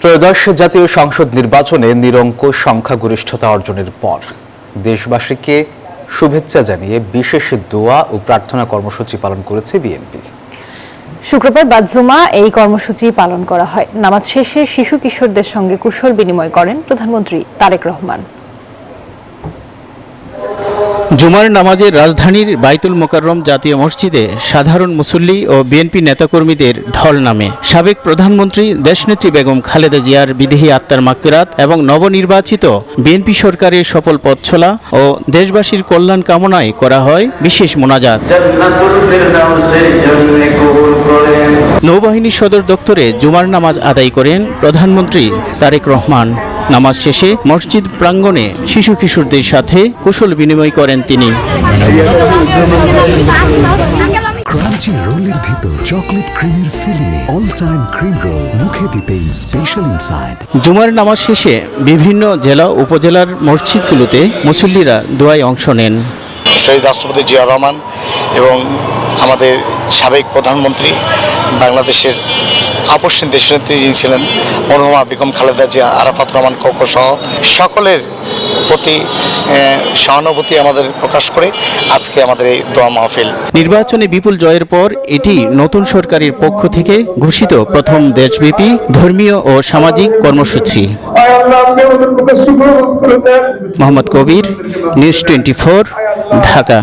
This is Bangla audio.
ত্রয়োদশ জাতীয় সংসদ নির্বাচনে নিরঙ্কুশ সংখ্যাগরিষ্ঠতা অর্জনের পর দেশবাসীকে শুভেচ্ছা জানিয়ে বিশেষ দোয়া ও প্রার্থনা কর্মসূচি পালন করেছে বিএনপি। শুক্রবার বাদ-জুমা এই কর্মসূচি পালন করা হয়। নামাজ শেষে শিশু কিশোরদের সঙ্গে কুশল বিনিময় করেন প্রধানমন্ত্রী তারেক রহমান। জুমার নামাজে রাজধানীর বাইতুল মোকাররম জাতীয় মসজিদে সাধারণ মুসল্লি ও বিএনপি নেতাকর্মীদের ঢল নামে। সাবেক প্রধানমন্ত্রী দেশনেত্রী বেগম খালেদা জিয়ার বিদেহী আত্মার মাগফিরাত এবং নবনির্বাচিত বিএনপি সরকারের সফল পথ চলা ও দেশবাসীর কল্যাণ কামনায় করা হয় বিশেষ মোনাজাত। নৌবাহিনী সদর দপ্তরে জুমার নামাজ আদায় করেন প্রধানমন্ত্রী তারেক রহমান। নামাজ শেষে মসজিদ প্রাঙ্গণে শিশু কিশোরদের সাথে কুশল বিনিময় করেন তিনি। ক্রাঞ্চি রোলের ভিতর চকলেট ক্রিমের ফিলিংয়ে অল টাইম ক্রিম রোল, মুখে দিতেই স্পেশাল ইনসাইড। জুমার নামাজ শেষে বিভিন্ন জেলা উপজেলার মসজিদগুলোতে মুসল্লিরা দোয়ায় অংশ নেন। শহীদ রাষ্ট্রপতি জিয়া রহমান এবং আমাদের সাবেক প্রধানমন্ত্রী বাংলাদেশের আপসহীন দেশনেত্রী যিনি ছিলেন মরহুমা বেগম খালেদা জিয়া, আরাফাত রহমান কোকো সহ সকলের প্রতি সহানুভূতি আমাদের প্রকাশ করে আজকে আমাদের এই দোয়া মাহফিল। নির্বাচনে বিপুল জয়ের পর এটি নতুন সরকারের পক্ষ থেকে ঘোষিত প্রথম দেশব্যাপী ধর্মীয় ও সামাজিক কর্মসূচি। মোহাম্মদ কবির, নিউজ 24, ঢাকা।